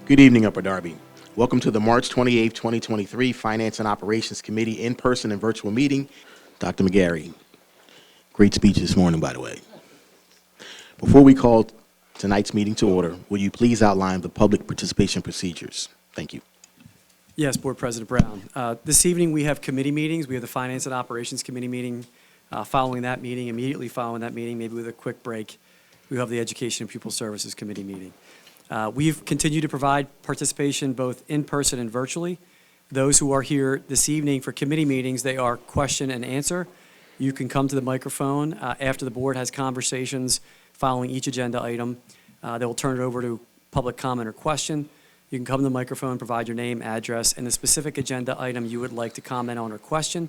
Good evening, Upper Darby. Welcome to the March 28, 2023 Finance and Operations Committee in-person and virtual meeting. Dr. McGarry, great speech this morning, by the way. Before we call tonight's meeting to order, will you please outline the public participation procedures? Thank you. Yes, Board President Brown. This evening we have committee meetings. We have the Finance and Operations Committee meeting. Following that meeting, immediately following that meeting, maybe with a quick break, we have the Education and Pupil Services Committee meeting. We've continued to provide participation both in person and virtually. Those who are here this evening for committee meetings, they are question and answer. You can come to the microphone after the board has conversations following each agenda item. They will turn it over to public comment or question. You can come to the microphone, provide your name, address, and the specific agenda item you would like to comment on or question.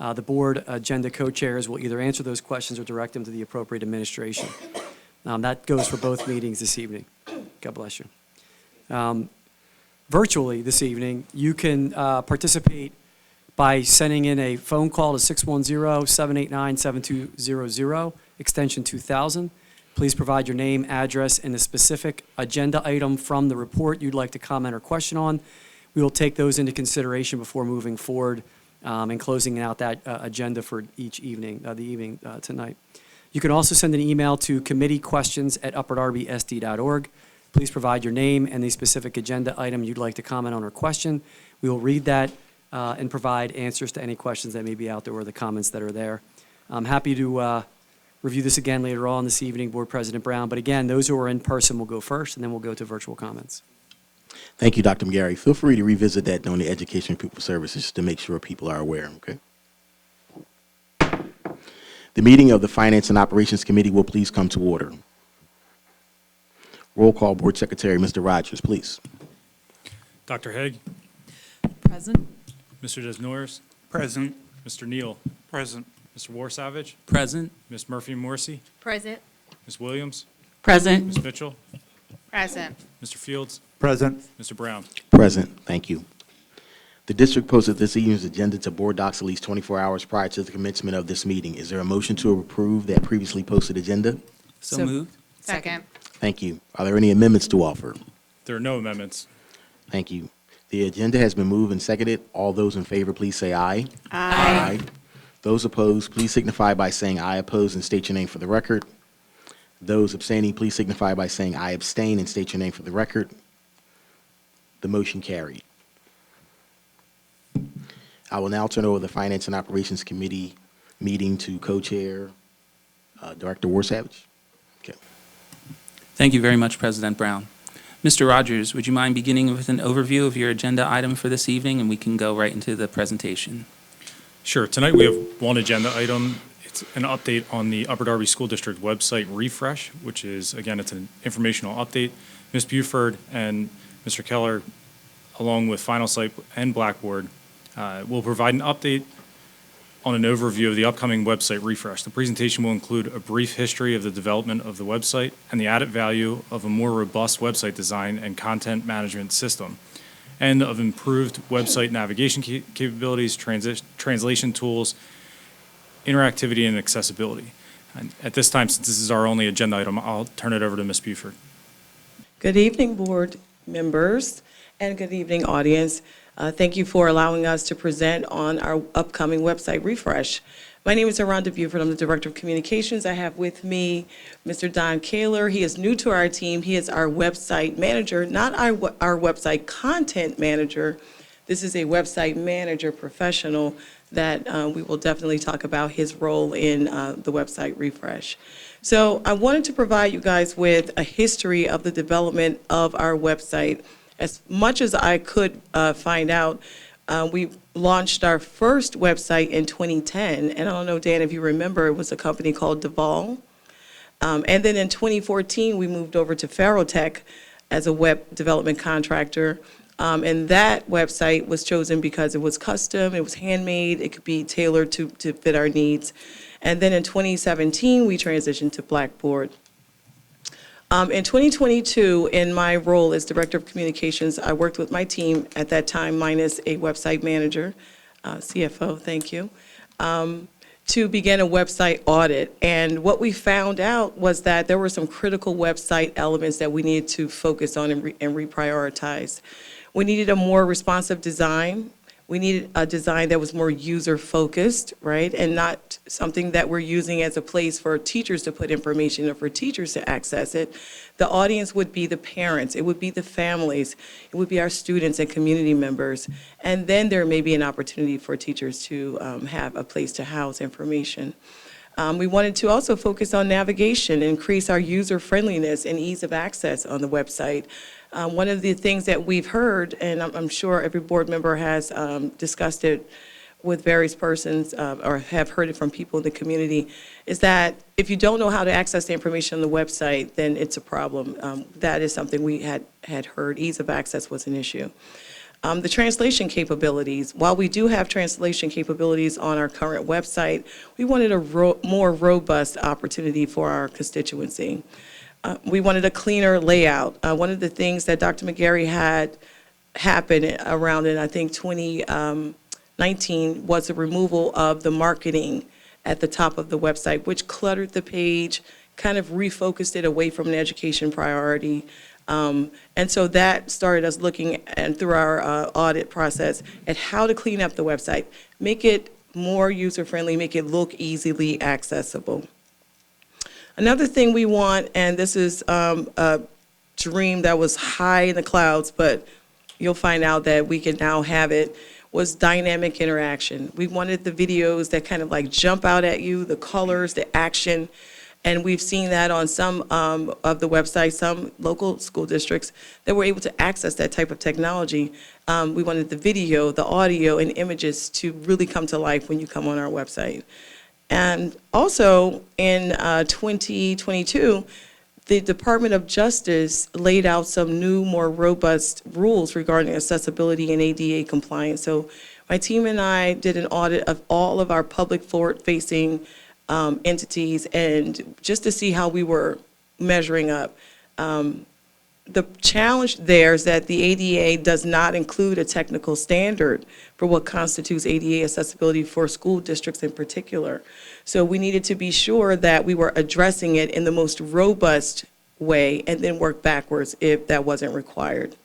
The board agenda co-chairs will either answer those questions or direct them to the appropriate administration. That goes for both meetings this evening. God bless you. Virtually this evening, you can participate by sending in a phone call to 610-789-7200, extension 2000. Please provide your name, address, and the specific agenda item from the report you'd like to comment or question on. We will take those into consideration before moving forward and closing out that agenda for each evening, tonight. You can also send an email to committeequestions@upperdarbysd.org. Please provide your name and the specific agenda item you'd like to comment on or question. We will read that and provide answers to any questions that may be out there or the comments that are there. I'm happy to review this again later on this evening, Board President Brown. But again, those who are in person will go first, and then we'll go to virtual comments. Thank you, Dr. McGarry. Feel free to revisit that on the Education and Pupil Services just to make sure people are aware, okay? The meeting of the Finance and Operations Committee will please come to order. Roll call, Board Secretary, Mr. Rogers, please. Dr. Haig. Present. Mr. Desnoyers. Present. Mr. Neal. Present. Mr. Warsavage. Present. Ms. Murphy-Morrissey. Present. Ms. Williams. Present. Ms. Mitchell. Present. Mr. Fields. Present. Mr. Brown. Present. Thank you. The district posted this evening's agenda to board docs at least 24 hours prior to the commencement of this meeting. Is there a motion to approve that previously posted agenda? So moved. Second. Thank you. Are there any amendments to offer? There are no amendments. Thank you. The agenda has been moved and seconded. All those in favor, please say aye. Aye. Those opposed, please signify by saying I oppose and state your name for the record. Those abstaining, please signify by saying I abstain and state your name for the record. The motion carried. I will now turn over the Finance and Operations Committee meeting to co-chair Director Warsavage. Okay. Thank you very much, President Brown. Mr. Rogers, would you mind beginning with an overview of your agenda item for this evening, and we can go right into the presentation? Sure. Tonight we have one agenda item. It's an update on the Upper Darby School District website refresh, which is, again, it's an informational update. Ms. Buford and Mr. Keller, along with Final Site and Blackboard, will provide an update on an overview of the upcoming website refresh. The presentation will include a brief history of the development of the website and the added value of a more robust website design and content management system, and of improved website navigation capabilities, translation tools, interactivity, and accessibility. And at this time, since this is our only agenda item, I'll turn it over to Ms. Buford. Good evening, board members, and good evening, audience. Thank you for allowing us to present on our upcoming website refresh. My name is Aranda Buford. I'm the Director of Communications. I have with me Mr. Don Kaler. He is new to our team. He is our website manager, not our website content manager. This is a website manager professional that we will definitely talk about his role in the website refresh. So I wanted to provide you guys with a history of the development of our website. As much as I could find out, we launched our first website in 2010, and I don't know, Dan, if you remember, it was a company called Deval. And then in 2014, we moved over to Ferrotech as a web development contractor. And that website was chosen because it was custom, it was handmade, it could be tailored to fit our needs. And then in 2017, we transitioned to Blackboard. In 2022, in my role as Director of Communications, I worked with my team at that time, minus a website manager, CFO, thank you. to begin a website audit. And what we found out was that there were some critical website elements that we needed to focus on and reprioritize. We needed a more responsive design. We needed a design that was more user-focused, right? And not something that we're using as a place for teachers to put information or for teachers to access it. The audience would be the parents, it would be the families, it would be our students and community members. And then there may be an opportunity for teachers to have a place to house information. We wanted to also focus on navigation, increase our user-friendliness and ease of access on the website. One of the things that we've heard, and I'm sure every board member has discussed it with various persons or have heard it from people in the community, is that if you don't know how to access the information on the website, then it's a problem. That is something we had heard. Ease of access was an issue. The translation capabilities, while we do have translation capabilities on our current website, we wanted a more robust opportunity for our constituency. We wanted a cleaner layout. One of the things that Dr. McGarry had happen around in, I think, 2019 was the removal of the marketing at the top of the website, which cluttered the page, kind of refocused it away from an education priority. And so that started us looking and through our audit process at how to clean up the website, make it more user-friendly, make it look easily accessible. Another thing we want, and this is a dream that was high in the clouds, but you'll find out that we can now have it, was dynamic interaction. We wanted the videos that kind of like jump out at you, the colors, the action, and we've seen that on some of the websites, some local school districts that were able to access that type of technology. We wanted the video, the audio, and images to really come to life when you come on our website. And also in 2022, the Department of Justice laid out some new, more robust rules regarding accessibility and ADA compliance. So my team and I did an audit of all of our public forward-facing entities and just to see how we were measuring up. The challenge there is that the ADA does not include a technical standard for what constitutes ADA accessibility for school districts in particular. So we needed to be sure that we were addressing it in the most robust way and then work backwards if that wasn't required.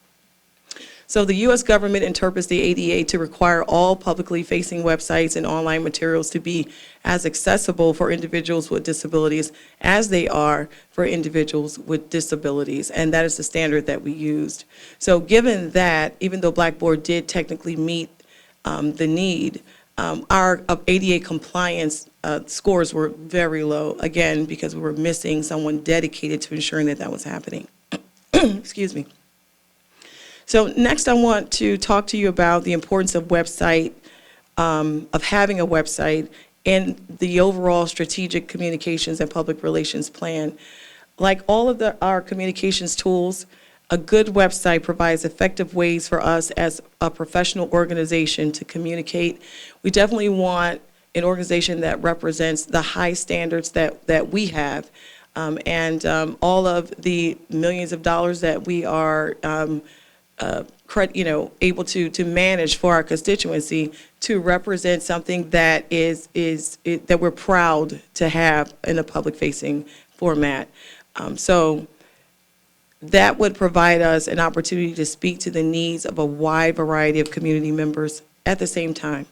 So the U.S. government interprets the ADA to require all publicly facing websites and online materials to be as accessible for individuals with disabilities as they are for individuals with disabilities, and that is the standard that we used. So given that, even though Blackboard did technically meet the need, our ADA compliance scores were very low, again, because we were missing someone dedicated to ensuring that that was happening. Excuse me. So next I want to talk to you about the importance of having a website and the overall strategic communications and public relations plan. Like all of our communications tools, a good website provides effective ways for us as a professional organization to communicate. We definitely want an organization that represents the high standards that we have, and all of the millions of dollars that we are able to manage for our constituency to represent something that that we're proud to have in a public-facing format. So that would provide us an opportunity to speak to the needs of a wide variety of community members at the same time.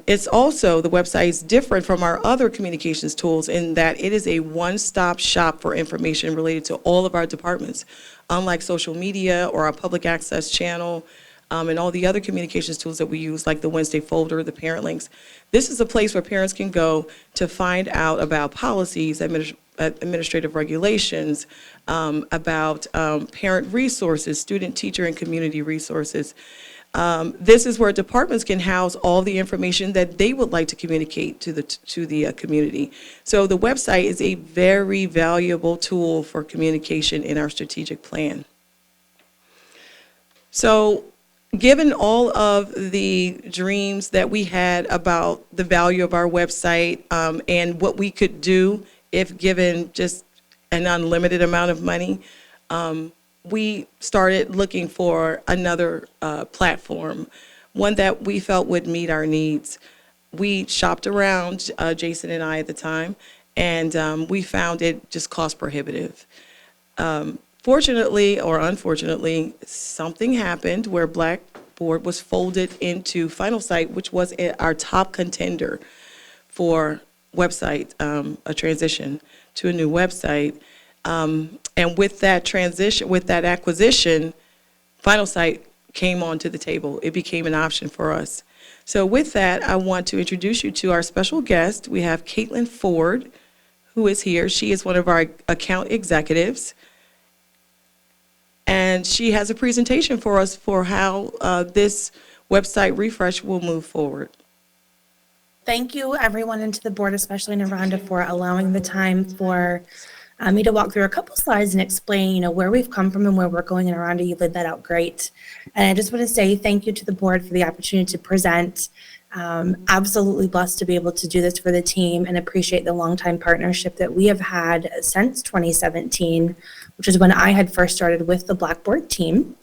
It's also, the website is different from our other communications tools in that it is a one-stop shop for information related to all of our departments. Unlike social media or our public access channel and all the other communications tools that we use, like the Wednesday folder, the parent links, this is a place where parents can go to find out about policies, administrative regulations, about parent resources, student, teacher, and community resources. This is where departments can house all the information that they would like to communicate to the community. So the website is a very valuable tool for communication in our strategic plan. So given all of the dreams that we had about the value of our website and what we could do if given just an unlimited amount of money, we started looking for another platform, one that we felt would meet our needs. we shopped around, Jason and I at the time, and we found it just cost prohibitive. Fortunately or unfortunately, something happened where Blackboard was folded into Finalsite, which was our top contender for website, a transition to a new website. And with that transition, with that acquisition, Finalsite came onto the table. It became an option for us. So with that, I want to introduce you to our special guest. We have Caitlin Ford, who is here. She is one of our account executives. And she has a presentation for us for how this website refresh will move forward. Thank you, everyone, and to the board, especially Naranda, for allowing the time for me to walk through a couple slides and explain, where we've come from and where we're going. And Naranda, you laid that out great. And I just want to say thank you to the board for the opportunity to present. Absolutely blessed to be able to do this for the team and appreciate the longtime partnership that we have had since 2017, which is when I had first started with the Blackboard team.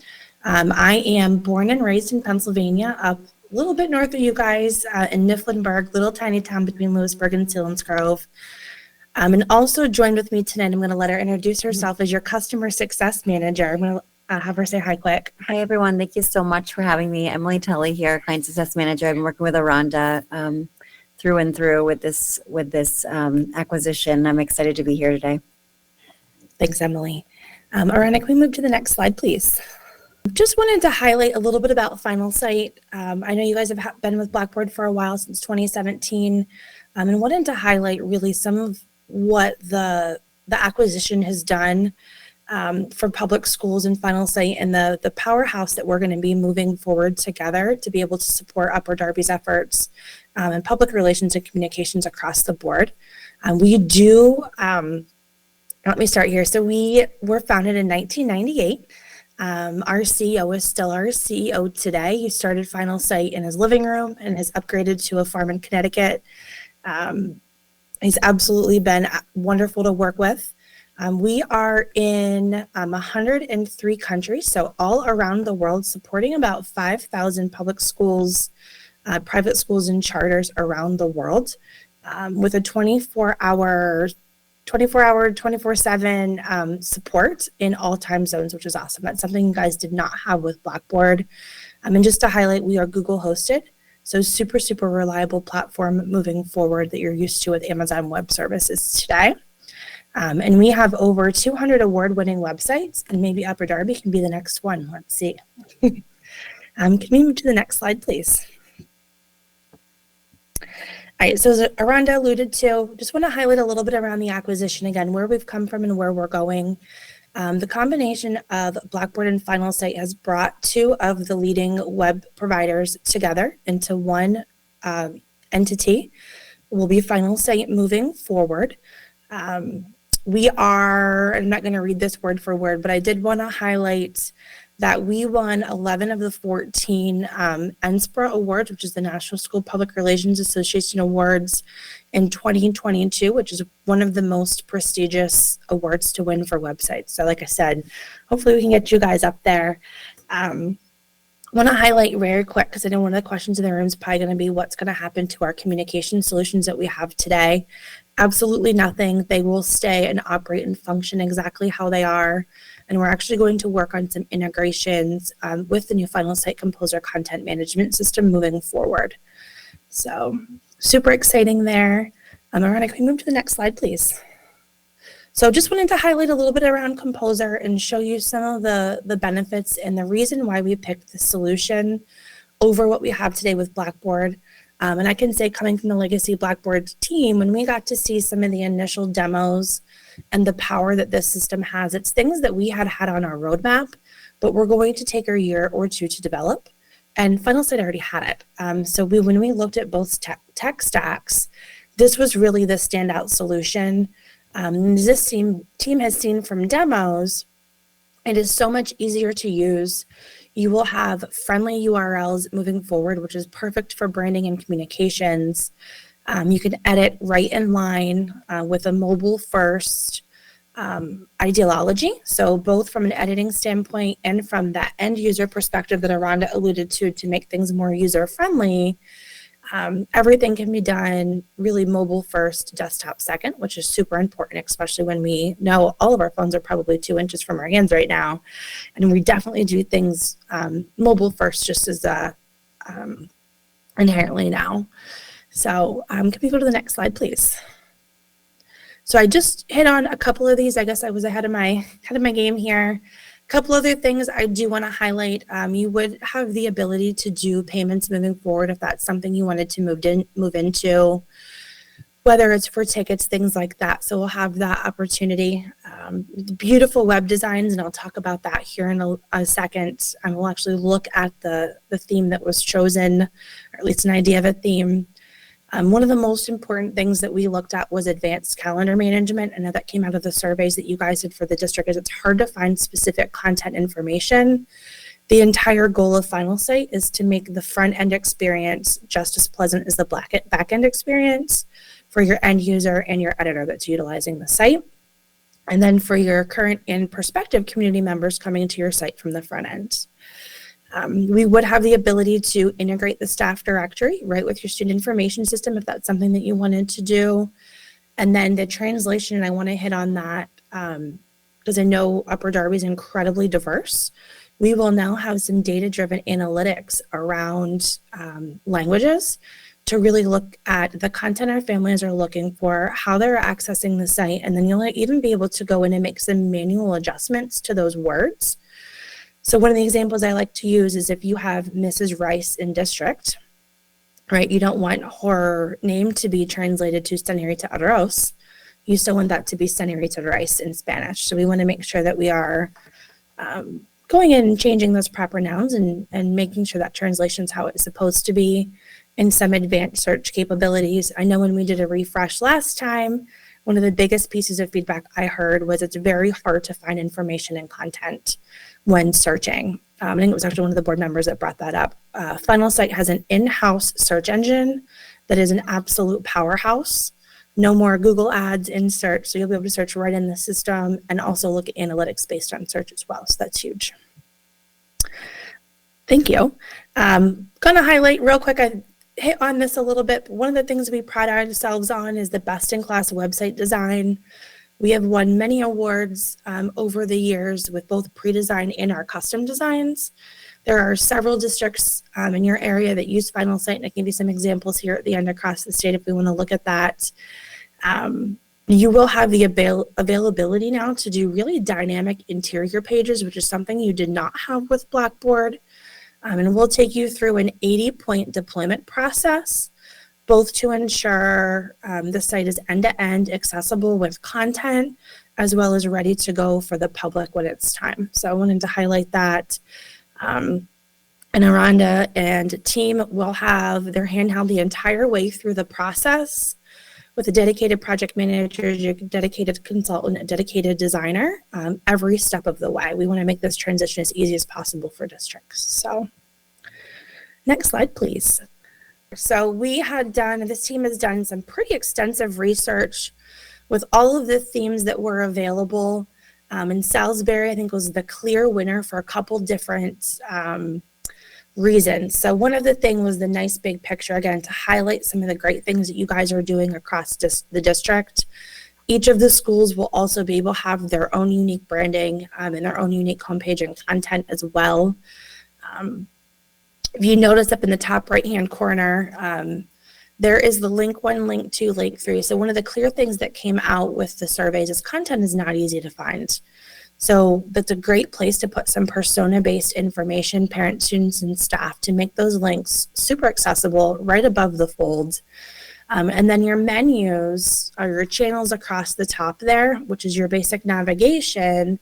I am born and raised in Pennsylvania, up a little bit north of you guys in Mifflinburg, little tiny town between Lewisburg and Selinsgrove. And also joined with me tonight, I'm going to let her introduce herself as your customer success manager. I'm going to have her say hi quick. Hi, everyone. Thank you so much for having me. Emily Tully here, Client Success Manager. I've been working with Aranda through and through with this acquisition. I'm excited to be here today. Thanks, Emily. Aranda, can we move to the next slide, please? Just wanted to highlight a little bit about Finalsite. I know you guys have been with Blackboard for a while, since 2017, and wanted to highlight really some of what the acquisition has done for public schools and Finalsite, and the powerhouse that we're going to be moving forward together to be able to support Upper Darby's efforts in public relations and communications across the board. We do, let me start here. So we were founded in 1998. Our CEO is still our CEO today. He started Finalsite in his living room and has upgraded to a farm in Connecticut. He's absolutely been wonderful to work with. We are in 103 countries, so all around the world, supporting about 5,000 public schools, private schools, and charters around the world, with a 24/7 support in all time zones, which is awesome. That's something you guys did not have with Blackboard. And just to highlight, we are Google hosted, so super, super reliable platform moving forward that you're used to with Amazon Web Services today. And we have over 200 award-winning websites, and maybe Upper Darby can be the next one. Let's see. Can we move to the next slide, please? All right, so as Aranda alluded to, just want to highlight a little bit around the acquisition again, where we've come from and where we're going. The combination of Blackboard and Finalsite has brought two of the leading web providers together into one entity. Will be Finalsite moving forward. We are, I'm not going to read this word for word, but I did want to highlight that we won 11 of the 14 NSPRA Awards, which is the National School Public Relations Association Awards, in 2022, which is one of the most prestigious awards to win for websites. So like I said, hopefully we can get you guys up there. I want to highlight very quick, because I know one of the questions in the room is probably going to be what's going to happen to our communication solutions that we have today. Absolutely nothing. They will stay and operate and function exactly how they are. And we're actually going to work on some integrations with the new Finalsite Composer content management system moving forward. So super exciting there. Miranda, can we move to the next slide, please? So just wanted to highlight a little bit around Composer and show you some of the benefits and the reason why we picked the solution over what we have today with Blackboard. And I can say, coming from the legacy Blackboard team, when we got to see some of the initial demos and the power that this system has, it's things that we had on our roadmap, but we're going to take a year or two to develop. And Finalsite already had it. So when we looked at both tech stacks, this was really the standout solution. This team has seen from demos, it is so much easier to use. You will have friendly URLs moving forward, which is perfect for branding and communications. You can edit right in line with a mobile first ideology. So both from an editing standpoint and from that end user perspective that Aranda alluded to make things more user friendly. Everything can be done really mobile first, desktop second, which is super important, especially when we know all of our phones are probably 2 inches from our hands right now. And we definitely do things mobile first just as inherently now. So can we go to the next slide, please? So I just hit on a couple of these. I guess I was ahead of my game here. A couple other things I do want to highlight. You would have the ability to do payments moving forward if that's something you wanted to move into, whether it's for tickets, things like that. So we'll have that opportunity. Beautiful web designs, and I'll talk about that here in a second. And we'll actually look at the theme that was chosen, or at least an idea of a theme. One of the most important things that we looked at was advanced calendar management. I know that came out of the surveys that you guys did for the district, is it's hard to find specific content information. The entire goal of Final Site is to make the front end experience just as pleasant as the back end experience for your end user and your editor that's utilizing the site. And then for your current and prospective community members coming to your site from the front end. We would have the ability to integrate the staff directory right with your student information system if that's something that you wanted to do. And then the translation, and I want to hit on that because I know Upper Darby is incredibly diverse. We will now have some data-driven analytics around languages to really look at the content our families are looking for, how they're accessing the site, and then you'll even be able to go in and make some manual adjustments to those words. So one of the examples I like to use is if you have Mrs. Rice in district, right? You don't want her name to be translated to Señorita Arroz. You still want that to be Señorita Rice in Spanish. So we want to make sure that we are going in and changing those proper nouns and making sure that translation is how it's supposed to be in some advanced search capabilities. I know when we did a refresh last time, one of the biggest pieces of feedback I heard was it's very hard to find information and content when searching. I think it was actually one of the board members that brought that up. Final Site has an in-house search engine that is an absolute powerhouse. No more Google ads in search, so you'll be able to search right in the system and also look at analytics based on search as well, so that's huge. Thank you. Going to highlight real quick, I hit on this a little bit, but one of the things we pride ourselves on is the best-in-class website design. We have won many awards over the years with both pre-design and our custom designs. There are several districts in your area that use Final Site, and I can give you some examples here at the end across the state if we want to look at that. You will have the availability now to do really dynamic interior pages, which is something you did not have with Blackboard. And we'll take you through an 80-point deployment process, both to ensure the site is end-to-end accessible with content, as well as ready to go for the public when it's time. So I wanted to highlight that. And Aranda and team will have their hand held the entire way through the process with a dedicated project manager, your dedicated consultant, a dedicated designer, every step of the way. We want to make this transition as easy as possible for districts. So next slide, please. So this team has done some pretty extensive research with all of the themes that were available. And Salisbury, I think, was the clear winner for a couple different reasons. So one of the things was the nice big picture, again, to highlight some of the great things that you guys are doing across the district. Each of the schools will also be able to have their own unique branding and their own unique homepage and content as well. If you notice up in the top right-hand corner, there is the link 1, link 2, link 3. So one of the clear things that came out with the surveys is content is not easy to find. So that's a great place to put some persona-based information, parents, students, and staff to make those links super accessible right above the fold. And then your menus or your channels across the top there, which is your basic navigation,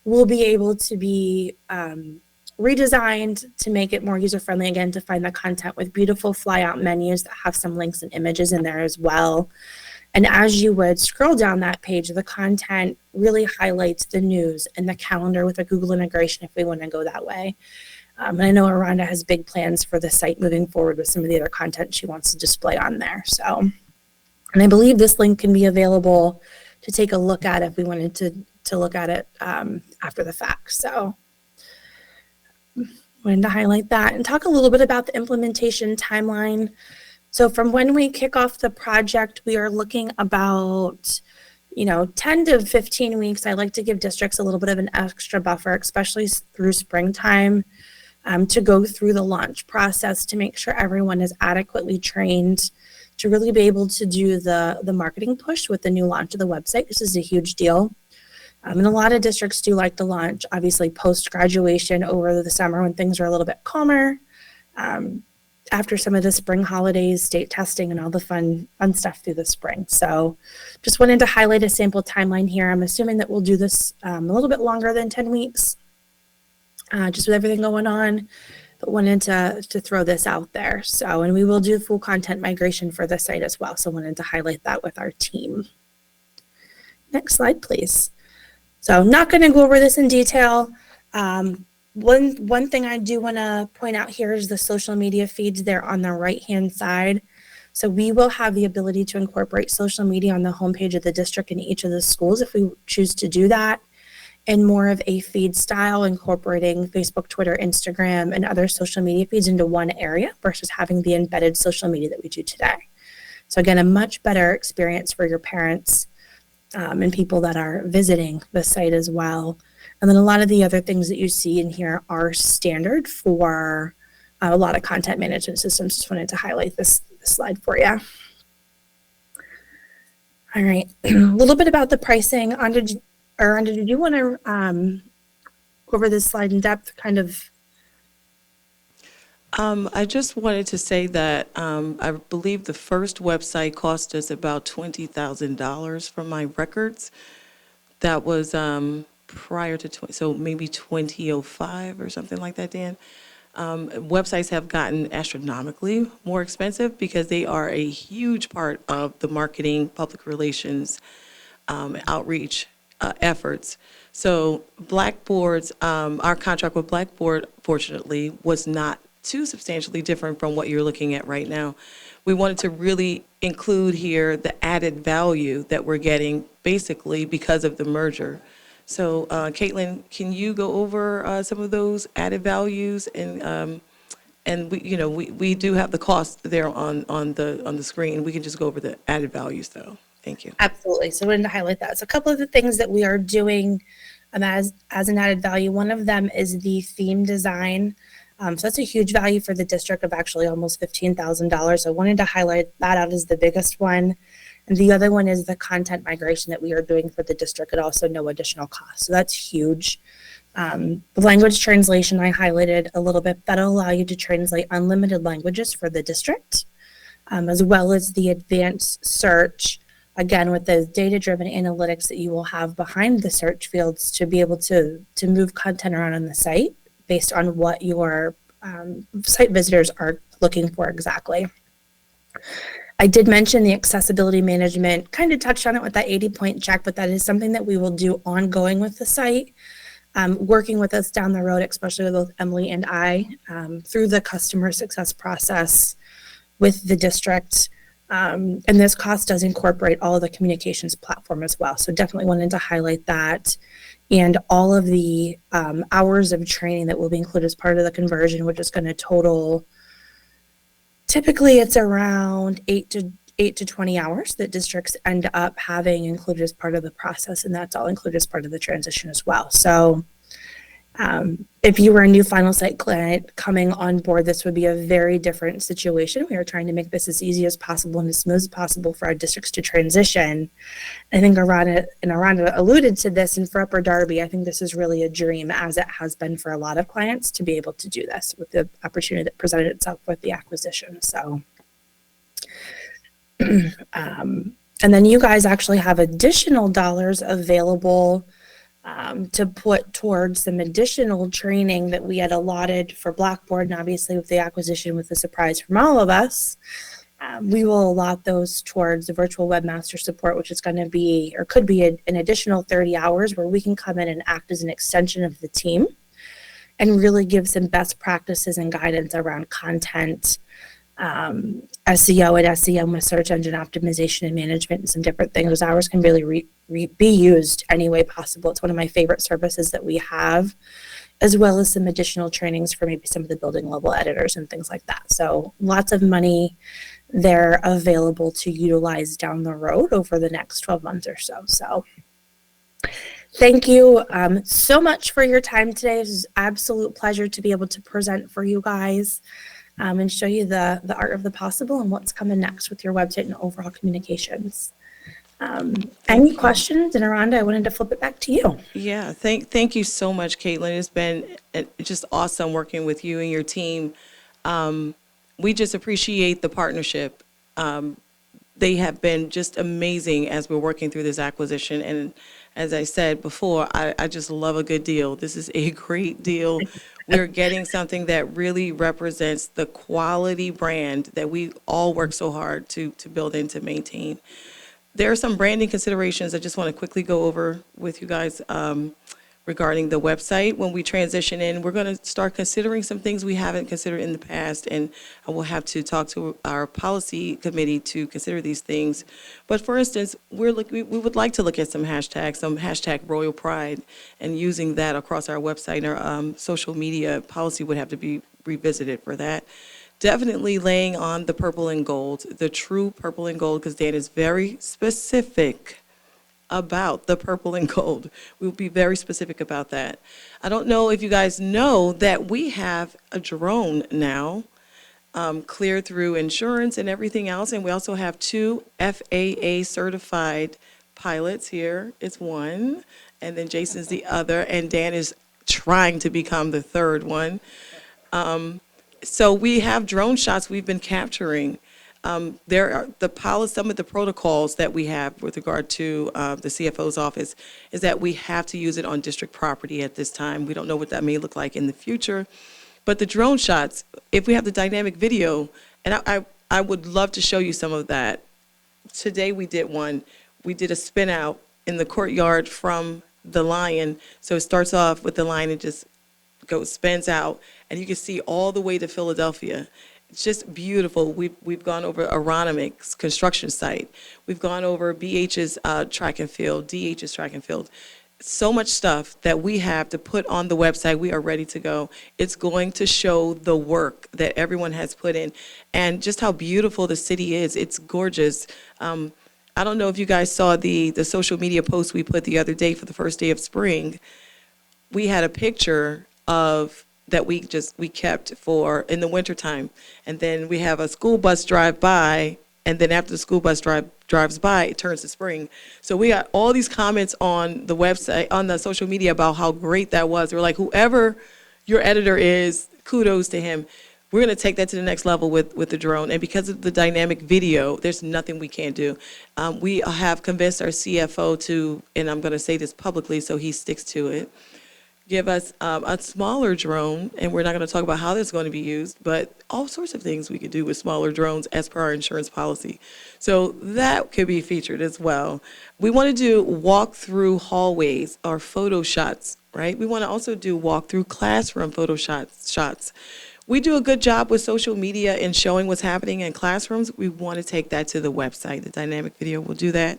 will be able to be redesigned to make it more user-friendly, again, to find the content with beautiful fly-out menus that have some links and images in there as well. And as you would scroll down that page, the content really highlights the news and the calendar with a Google integration if we want to go that way. And I know Aranda has big plans for the site moving forward with some of the other content she wants to display on there. So, and I believe this link can be available to take a look at if we wanted to look at it after the fact. So wanted to highlight that and talk a little bit about the implementation timeline. So from when we kick off the project, we are looking about 10 to 15 weeks. I like to give districts a little bit of an extra buffer, especially through springtime, to go through the launch process to make sure everyone is adequately trained to really be able to do the marketing push with the new launch of the website. This is a huge deal. And a lot of districts do like to launch, obviously, post-graduation over the summer when things are a little bit calmer, after some of the spring holidays, state testing, and all the fun stuff through the spring. So just wanted to highlight a sample timeline here. I'm assuming that we'll do this a little bit longer than 10 weeks, just with everything going on, but wanted to throw this out there. So, and we will do full content migration for the site as well. So wanted to highlight that with our team. Next slide, please. So I'm not going to go over this in detail. One thing I do want to point out here is the social media feeds there on the right-hand side. So we will have the ability to incorporate social media on the homepage of the district in each of the schools if we choose to do that, in more of a feed style, incorporating Facebook, Twitter, Instagram, and other social media feeds into one area versus having the embedded social media that we do today. So again, a much better experience for your parents and people that are visiting the site as well. And then a lot of the other things that you see in here are standard for a lot of content management systems. Just wanted to highlight this slide for you. All right, a little bit about the pricing. Rhonda, did you want to go over this slide in depth, kind of? I just wanted to say that I believe the first website cost us about $20,000 from my records. That was prior to so maybe 2005 or something like that, Dan. Websites have gotten astronomically more expensive because they are a huge part of the marketing, public relations, outreach efforts. So Blackboard's, our contract with Blackboard, fortunately, was not too substantially different from what you're looking at right now. We wanted to really include here the added value that we're getting basically because of the merger. So Caitlin, can you go over some of those added values? And we do have the cost there on the screen. We can just go over the added values though. Thank you. Absolutely. So I wanted to highlight that. So a couple of the things that we are doing as an added value, one of them is the theme design. So that's a huge value for the district of actually almost $15,000. So I wanted to highlight that out as the biggest one. And the other one is the content migration that we are doing for the district at also no additional cost. So that's huge. The language translation I highlighted a little bit. That'll allow you to translate unlimited languages for the district, as well as the advanced search, again, with the data-driven analytics that you will have behind the search fields to be able to move content around on the site based on what your site visitors are looking for exactly. I did mention the accessibility management, kind of touched on it with that 80-point check, but that is something that we will do ongoing with the site, working with us down the road, especially with both Emily and I, through the customer success process with the district. And this cost does incorporate all of the communications platform as well. So definitely wanted to highlight that. And all of the hours of training that will be included as part of the conversion, which is going to total, typically it's around 8 to 20 hours that districts end up having included as part of the process. And that's all included as part of the transition as well. So if you were a new Final Site client coming on board, this would be a very different situation. We are trying to make this as easy as possible and as smooth as possible for our districts to transition. I think Rhonda alluded to this, and for Upper Darby, I think this is really a dream, as it has been for a lot of clients, to be able to do this with the opportunity that presented itself with the acquisition. So, and then you guys actually have additional dollars available to put towards some additional training that we had allotted for Blackboard, and obviously with the acquisition, with the surprise from all of us, we will allot those towards the virtual webmaster support, which is going to be, or could be, an additional 30 hours where we can come in and act as an extension of the team and really give some best practices and guidance around content, SEO and SEM with search engine optimization and management, and some different things. Those hours can really be used any way possible. It's one of my favorite services that we have, as well as some additional trainings for maybe some of the building level editors and things like that. So lots of money they're available to utilize down the road over the next 12 months or so. So thank you so much for your time today. It was an absolute pleasure to be able to present for you guys and show you the art of the possible and what's coming next with your website and overall communications. Any questions? And Aranda, I wanted to flip it back to you. Yeah, thank you so much, Caitlin. It's been just awesome working with you and your team. We just appreciate the partnership. They have been just amazing as we're working through this acquisition. And as I said before, I just love a good deal. This is a great deal. We're getting something that really represents the quality brand that we all work so hard to build and to maintain. There are some branding considerations I just want to quickly go over with you guys regarding the website. When we transition in, we're going to start considering some things we haven't considered in the past, and I will have to talk to our policy committee to consider these things. But for instance, we would like to look at some hashtag Royal Pride, and using that across our website. Our social media policy would have to be revisited for that. Definitely laying on the purple and gold, the true purple and gold, because Dan is very specific about the purple and gold. We'll be very specific about that. I don't know if you guys know that we have a drone now, cleared through insurance and everything else, and we also have 2 FAA certified pilots here. It's one, and then Jason's the other, and Dan is trying to become the third one. So we have drone shots we've been capturing. There are some of the protocols that we have with regard to the CFO's office is that we have to use it on district property at this time. We don't know what that may look like in the future. But the drone shots, if we have the dynamic video, and I would love to show you some of that. Today we did one. We did a spin out in the courtyard from the Lion. So it starts off with the Lion and just spins out, and you can see all the way to Philadelphia. It's just beautiful. We've gone over Aronimic's construction site. We've gone over BH's track and field, DH's track and field. So much stuff that we have to put on the website. We are ready to go. It's going to show the work that everyone has put in and just how beautiful the city is. It's gorgeous. I don't know if you guys saw the social media post we put the other day for the first day of spring. We had a picture of that we kept for in the wintertime. And then we have a school bus drive by, and then after the school bus drives by, it turns to spring. So we got all these comments on the website, on the social media about how great that was. We're like, whoever your editor is, kudos to him. We're going to take that to the next level with the drone. And because of the dynamic video, there's nothing we can't do. We have convinced our CFO to, and I'm going to say this publicly so he sticks to it, give us a smaller drone, and we're not going to talk about how that's going to be used, but all sorts of things we could do with smaller drones as per our insurance policy. So that could be featured as well. We want to do walk-through hallways or photo shots, right? We want to also do walk-through classroom photo shots. We do a good job with social media and showing what's happening in classrooms. We want to take that to the website. The dynamic video will do that.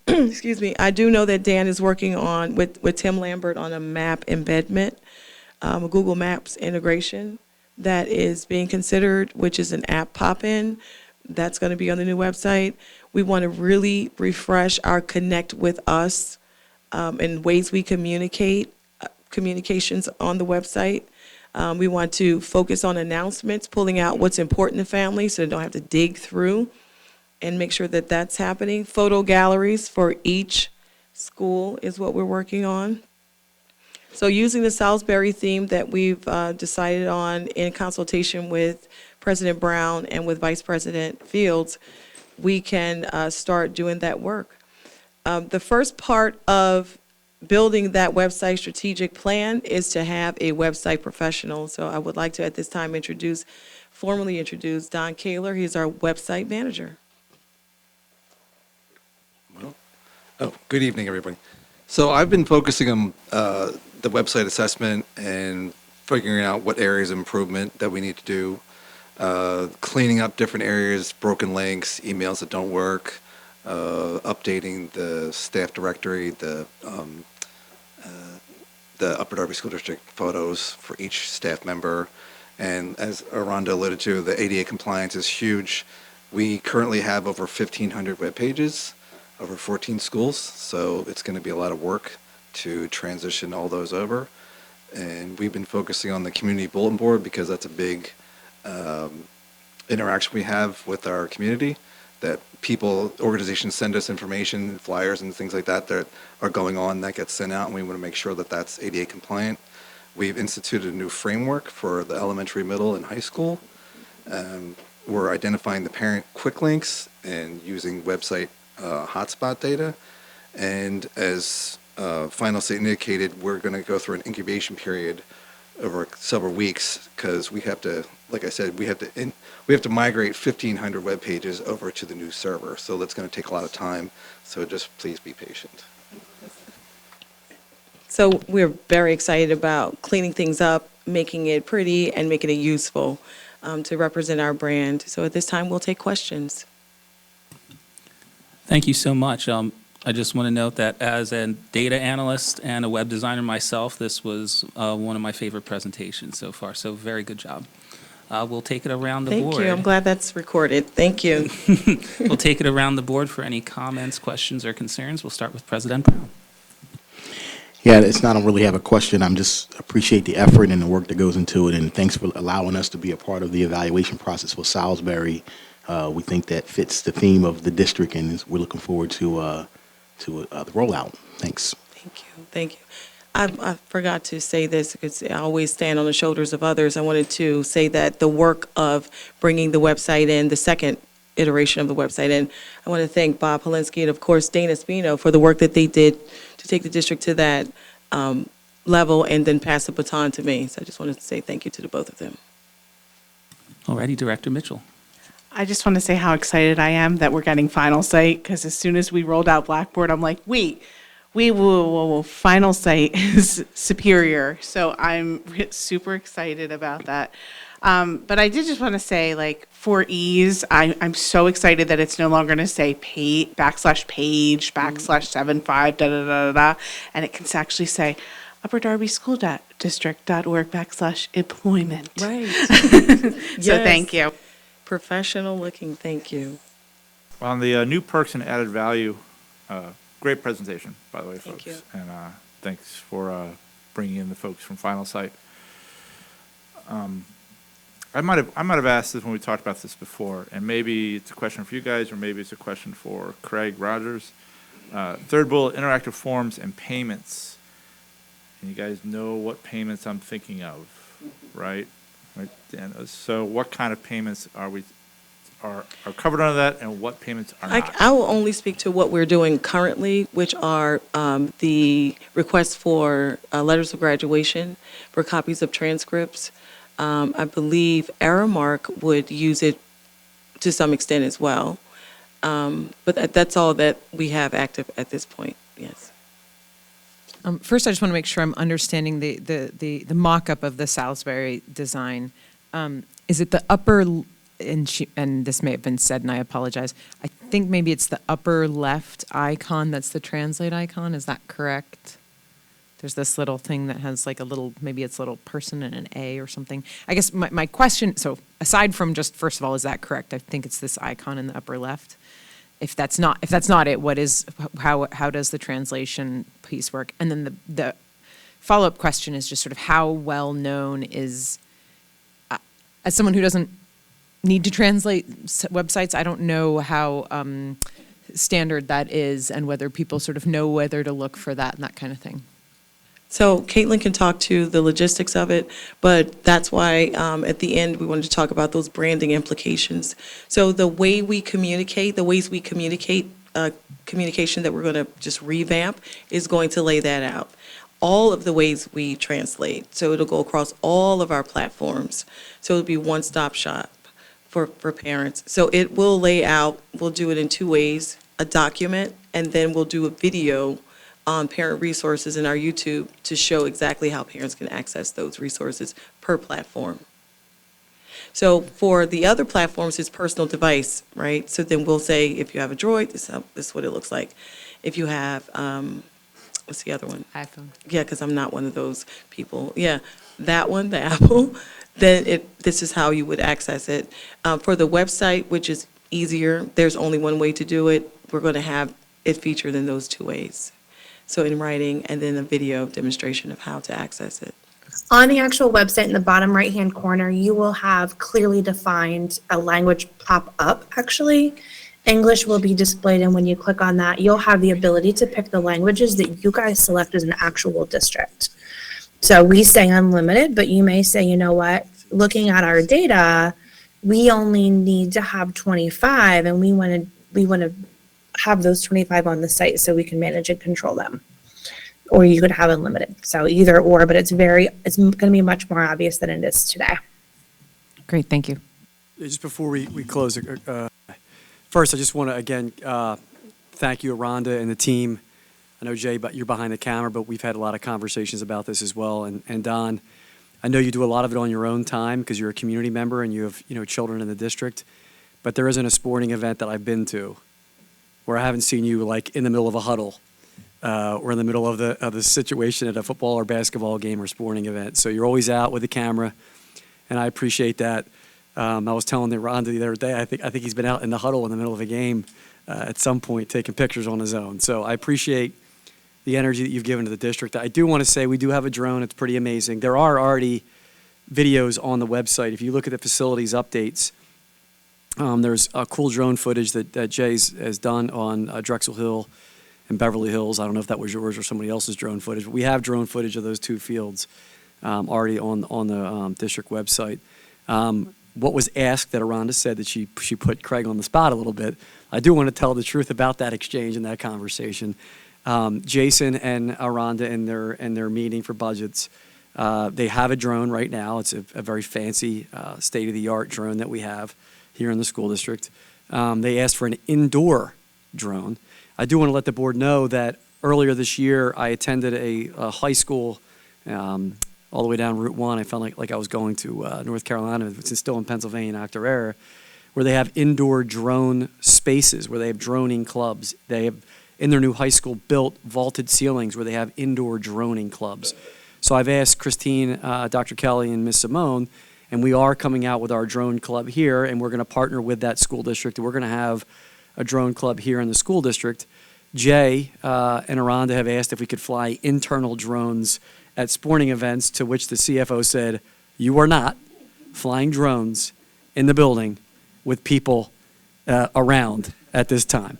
Excuse me, I do know that Dan is working on, with Tim Lambert, on a map embedment, a Google Maps integration that is being considered, which is an app pop-in. That's going to be on the new website. We want to really refresh our Connect with Us and ways we communications on the website. We want to focus on announcements, pulling out what's important to families so they don't have to dig through, and make sure that that's happening. Photo galleries for each school is what we're working on. So using the Salisbury theme that we've decided on in consultation with President Brown and with Vice President Fields, we can start doing that work. The first part of building that website strategic plan is to have a website professional. So I would like to at this time formally introduce Don Kaler. He's our website manager. Good evening, everybody. So I've been focusing on the website assessment and figuring out what areas of improvement that we need to do, cleaning up different areas, broken links, emails that don't work, updating the staff directory, the Upper Darby School District photos for each staff member, And as Aranda alluded to, the ADA compliance is huge. We currently have over 1,500 web pages, over 14 schools, so it's going to be a lot of work to transition all those over. And we've been focusing on the community bulletin board because that's a big interaction we have with our community, that people, organizations send us information, flyers and things like that that are going on that gets sent out, and we want to make sure that that's ADA compliant. We've instituted a new framework for the elementary, middle, and high school. We're identifying the parent quick links and using website hotspot data. And as Final State indicated, we're going to go through an incubation period over several weeks because we have to, like I said, we have to migrate 1,500 web pages over to the new server. So that's going to take a lot of time. So just please be patient. So we're very excited about cleaning things up, making it pretty, and making it useful to represent our brand. So at this time, we'll take questions. Thank you so much. I just want to note that as a data analyst and a web designer myself, this was one of my favorite presentations so far, so very good job. We'll take it around the board. Thank you. I'm glad that's recorded. Thank you. We'll take it around the board for any comments, questions, or concerns. We'll start with President Brown. Yeah, it's not, I don't really have a question. I'm just appreciate the effort and the work that goes into it, and thanks for allowing us to be a part of the evaluation process for Salisbury. We think that fits the theme of the district, and we're looking forward to the rollout. Thanks. Thank you. Thank you. I forgot to say this because I always stand on the shoulders of others. I wanted to say that the work of bringing the website in, the second iteration of the website in, I want to thank Bob Polinsky and, of course, Dana Spino for the work that they did to take the district to that level and then pass the baton to me. So I just wanted to say thank you to the both of them. Alrighty, Director Mitchell. I just want to say how excited I am that we're getting Final Site, because as soon as we rolled out Blackboard, I'm like, wait, Final Site is superior. So I'm super excited about that. But I did just want to say, like, for ease, I'm so excited that it's no longer going to say page, /75, and it can actually say Upper Darby School District.org /employment. Right. So thank you. Professional looking. Thank you. On the new perks and added value, great presentation, by the way, folks. Thank you. And thanks for bringing in the folks from Final Site. I might have asked this when we talked about this before, and maybe it's a question for you guys, or maybe it's a question for Craig Rogers. Third bullet, interactive forms and payments. And you guys know what payments I'm thinking of, right? Dan, so what kind of payments are covered under that, and what payments are not? I will only speak to what we're doing currently, which are the requests for letters of graduation, for copies of transcripts. I believe Aramark would use it to some extent as well. But that's all that we have active at this point, yes. First, I just want to make sure I'm understanding the mock-up of the Salisbury design. Is it the upper, and this may have been said, and I apologize, I think maybe it's the upper left icon that's the translate icon, is that correct? There's this little thing that has like a little, maybe it's a little person and an A or something. I guess my question, so aside from just, first of all, is that correct? I think it's this icon in the upper left. If that's not it, how does the translation piece work? And then the follow-up question is just sort of how well known is, as someone who doesn't need to translate websites, I don't know how standard that is and whether people sort of know whether to look for that and that kind of thing. So Caitlin can talk to the logistics of it, but that's why at the end we wanted to talk about those branding implications. So the ways we communicate, communication that we're going to just revamp is going to lay that out. All of the ways we translate, so it'll go across all of our platforms. So it'll be one-stop shop for parents. So it will lay out, we'll do it in two ways, a document, and then we'll do a video on parent resources in our YouTube to show exactly how parents can access those resources per platform. So for the other platforms, it's personal device, right? So then we'll say, if you have a Droid, this is what it looks like. If you have what's the other one? iPhone. Yeah, because I'm not one of those people. Yeah, that one, the Apple, then this is how you would access it. For the website, which is easier, there's only one way to do it. We're going to have it featured in those two ways. So in writing and then a video demonstration of how to access it. On the actual website in the bottom right-hand corner, you will have clearly defined a language pop up, actually. English will be displayed, and when you click on that, you'll have the ability to pick the languages that you guys select as an actual district. So we say unlimited, but you may say, you know what, looking at our data, we only need to have 25, and we want to have those 25 on the site so we can manage and control them. Or you could have unlimited. So either or, but it's going to be much more obvious than it is today. Great, thank you. Just before we close, first, I just want to, again, thank you, Rhonda and the team. I know, Jay, but you're behind the camera, but we've had a lot of conversations about this as well. And Don, I know you do a lot of it on your own time because you're a community member and you have, children in the district. But there isn't a sporting event that I've been to where I haven't seen you, like, in the middle of a huddle or in the middle of the situation at a football or basketball game or sporting event. So you're always out with the camera, and I appreciate that. I was telling Rhonda the other day, I think he's been out in the huddle in the middle of a game at some point taking pictures on his own. So I appreciate the energy that you've given to the district. I do want to say we do have a drone. It's pretty amazing. There are already videos on the website. If you look at the facilities updates, there's cool drone footage that Jay has done on Drexel Hill and Beverly Hills. I don't know if that was yours or somebody else's drone footage, but we have drone footage of those two fields already on the district website. What was asked that Aranda said that she put Craig on the spot a little bit. I do want to tell the truth about that exchange and that conversation. Jason and Aranda in their meeting for budgets, they have a drone right now. It's a very fancy state-of-the-art drone that we have here in the school district. They asked for an indoor drone. I do want to let the board know that earlier this year I attended a high school all the way down Route 1. I felt like I was going to North Carolina, which is still in Pennsylvania, Octorara, where they have indoor drone spaces, where they have droning clubs. They have, in their new high school, built vaulted ceilings where they have indoor droning clubs. So I've asked Christine, Dr. Kelly, and Ms. Simone, and we are coming out with our drone club here, and we're going to partner with that school district. We're going to have a drone club here in the school district. Jay and Aranda have asked if we could fly internal drones at sporting events, to which the CFO said, you are not flying drones in the building with people around at this time.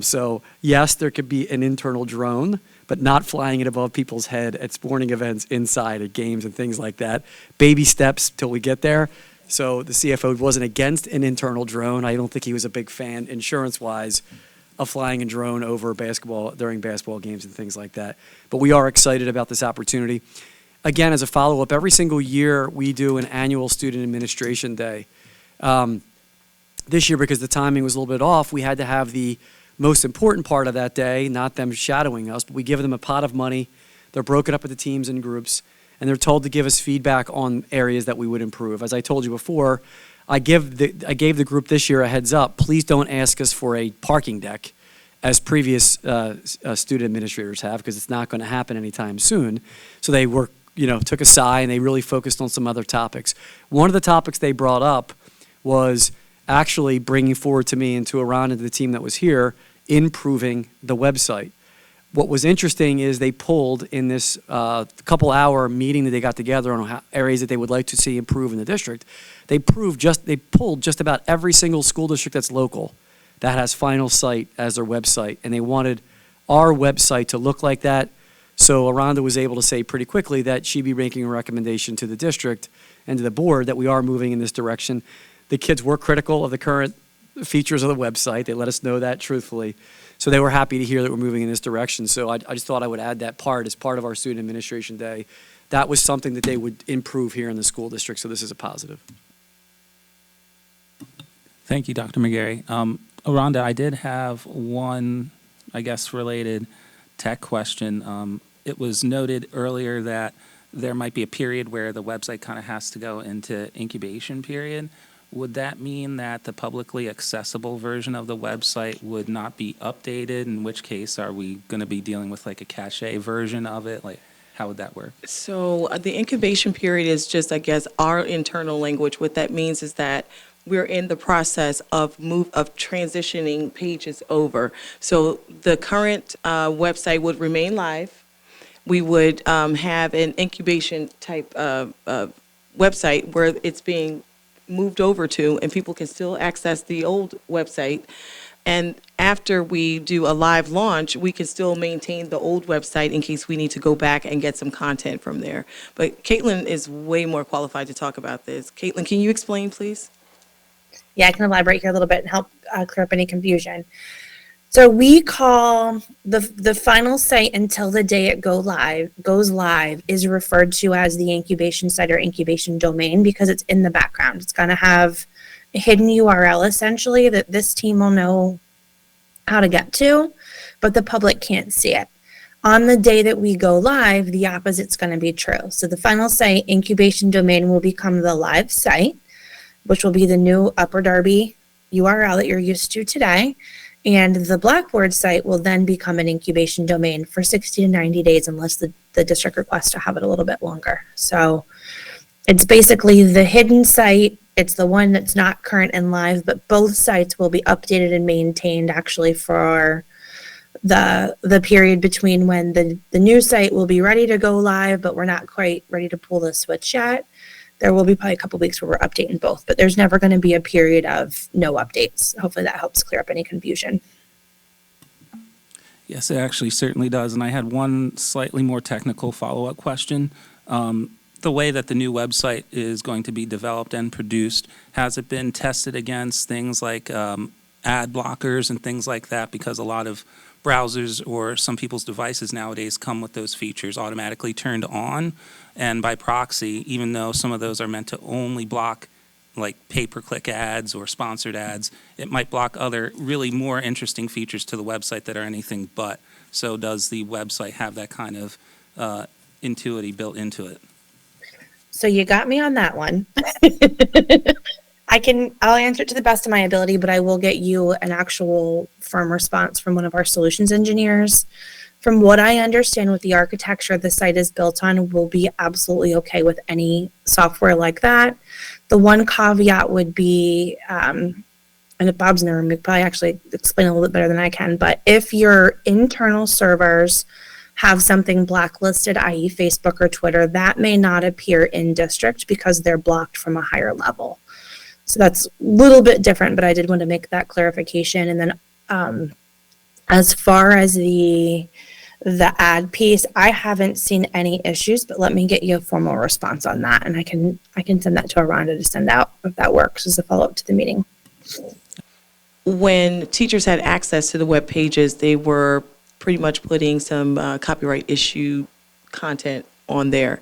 So yes, there could be an internal drone, but not flying it above people's head at sporting events inside at games and things like that. Baby steps till we get there. So the CFO wasn't against an internal drone. I don't think he was a big fan, insurance-wise, of flying a drone over during basketball games and things like that. But we are excited about this opportunity. Again, as a follow-up, every single year we do an annual Student Administration Day. This year, because the timing was a little bit off, we had to have the most important part of that day, not them shadowing us, but we give them a pot of money. They're broken up into teams and groups, and they're told to give us feedback on areas that we would improve. As I told you before, I gave the group this year a heads up. Please don't ask us for a parking deck, as previous student administrators have, because it's not going to happen anytime soon. So they took a sigh and they really focused on some other topics. One of the topics they brought up was actually bringing forward to me and to Aranda and the team that was here, improving the website. What was interesting is they pulled in this couple-hour meeting that they got together on areas that they would like to see improve in the district. They pulled just about every single school district that's local that has Final Site as their website, and they wanted our website to look like that. So Aranda was able to say pretty quickly that she'd be making a recommendation to the district and to the board that we are moving in this direction. The kids were critical of the current features of the website. They let us know that truthfully. So they were happy to hear that we're moving in this direction. So I just thought I would add that part as part of our Student Administration Day. That was something that they would improve here in the school district, so this is a positive. Thank you, Dr. McGarry. Aranda, I did have one, related tech question. It was noted earlier that there might be a period where the website kind of has to go into incubation period. would that mean that the publicly accessible version of the website would not be updated? In which case, are we going to be dealing with like a cache version of it? Like, how would that work? So the incubation period is just, I guess, our internal language. What that means is that we're in the process of transitioning pages over. So the current website would remain live. We would have an incubation type website where it's being moved over to, and people can still access the old website. And after we do a live launch, we can still maintain the old website in case we need to go back and get some content from there. But Caitlin is way more qualified to talk about this. Caitlin, can you explain, please? Yeah, I can elaborate here a little bit and help clear up any confusion. So we call the final site until the day it goes live is referred to as the incubation site or incubation domain because it's in the background. It's going to have a hidden URL essentially that this team will know how to get to, but the public can't see it. On the day that we go live, the opposite's going to be true. So the final site, incubation domain, will become the live site, which will be the new Upper Darby URL that you're used to today. And the Blackboard site will then become an incubation domain for 60 to 90 days unless the district requests to have it a little bit longer. So it's basically the hidden site. It's the one that's not current and live, but both sites will be updated and maintained actually for the period between when the new site will be ready to go live, but we're not quite ready to pull the switch yet. There will be probably a couple weeks where we're updating both, but there's never going to be a period of no updates. Hopefully that helps clear up any confusion. Yes, it actually certainly does. And I had one slightly more technical follow-up question. The way that the new website is going to be developed and produced, has it been tested against things like ad blockers and things like that? Because a lot of browsers or some people's devices nowadays come with those features automatically turned on. And by proxy, even though some of those are meant to only block like pay-per-click ads or sponsored ads, it might block other really more interesting features to the website that are anything but. So does the website have that kind of intuity built into it? So you got me on that one. I'll answer it to the best of my ability, but I will get you an actual firm response from one of our solutions engineers. From what I understand with the architecture the site is built on, we'll be absolutely okay with any software like that. The one caveat would be, and if Bob's in the room, he could probably actually explain a little bit better than I can, but if your internal servers have something blacklisted, i.e. Facebook or Twitter, that may not appear in district because they're blocked from a higher level. So that's a little bit different, but I did want to make that clarification. And then as far as the ad piece, I haven't seen any issues, but let me get you a formal response on that. And I can send that to Aranda to send out if that works as a follow-up to the meeting. When teachers had access to the web pages, they were pretty much putting some copyright issue content on there.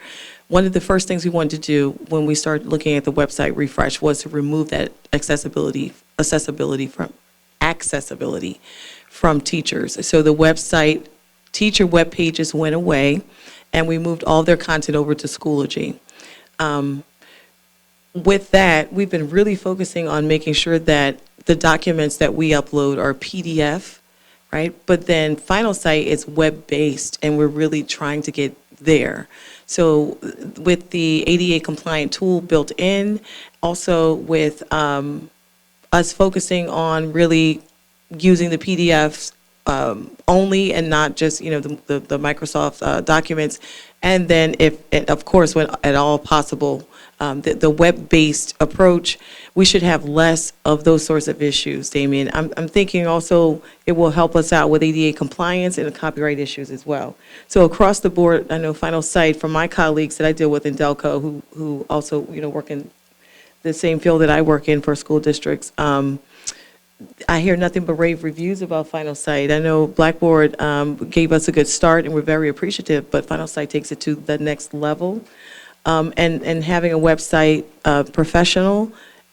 One of the first things we wanted to do when we started looking at the website refresh was to remove that accessibility from teachers. So the website teacher web pages went away, and we moved all their content over to Schoology. With that, we've been really focusing on making sure that the documents that we upload are PDF, right? But then Final Site is web-based, and we're really trying to get there. So with the ADA compliant tool built in, also with us focusing on really using the PDFs only and not just, the Microsoft documents. And then of course, when at all possible, the web-based approach, we should have less of those sorts of issues, Damien. I'm thinking also it will help us out with ADA compliance and the copyright issues as well. So across the board, I know Final Site from my colleagues that I deal with in Delco who also, work in the same field that I work in for school districts, I hear nothing but rave reviews about Final Site. I know Blackboard gave us a good start, and we're very appreciative, but Final Site takes it to the next level. And having a website professional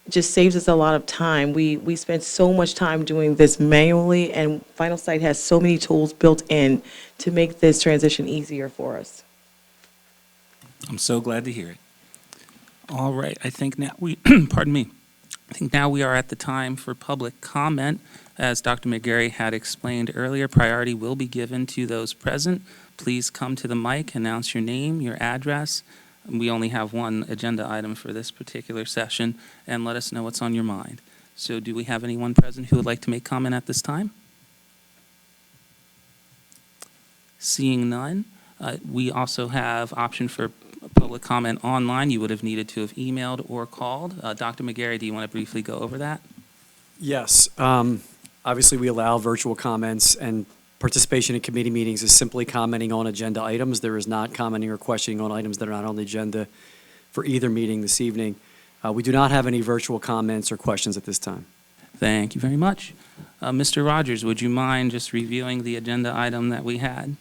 just saves us a lot of time. We spend so much time doing this manually, and Final Site has so many tools built in to make this transition easier for us. I'm so glad to hear it. All right, I think now we, pardon me. I think now we are at the time for public comment. As Dr. McGarry had explained earlier, priority will be given to those present. Please come to the mic, announce your name, your address. We only have one agenda item for this particular session, and let us know what's on your mind. So do we have anyone present who would like to make comment at this time? Seeing none, we also have option for public comment online. You would have needed to have emailed or called. Dr. McGarry, do you want to briefly go over that? Yes. Obviously, we allow virtual comments, and participation in committee meetings is simply commenting on agenda items. There is not commenting or questioning on items that are not on the agenda for either meeting this evening. We do not have any virtual comments or questions at this time. Thank you very much. Mr. Rogers, would you mind just reviewing the agenda item that we had?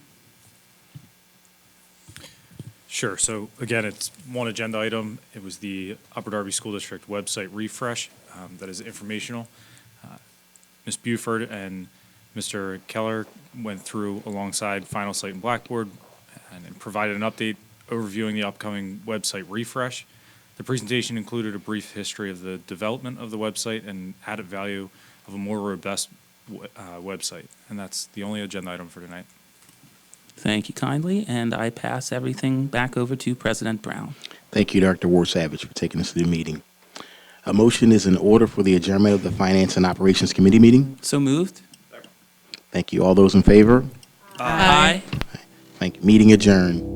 Sure. So again, it's one agenda item. It was the Upper Darby School District website refresh that is informational. Ms. Buford and Mr. Keller went through alongside Final Site and Blackboard and provided an update overviewing the upcoming website refresh. The presentation included a brief history of the development of the website and added value of a more robust website. And that's the only agenda item for tonight. Thank you kindly, and I pass everything back over to President Brown. Thank you, Dr. Warsavage, for taking us to the meeting. A motion is in order for the adjournment of the Finance and Operations Committee meeting. So moved. Thank you. All those in favor? Aye. Thank you. Meeting adjourned.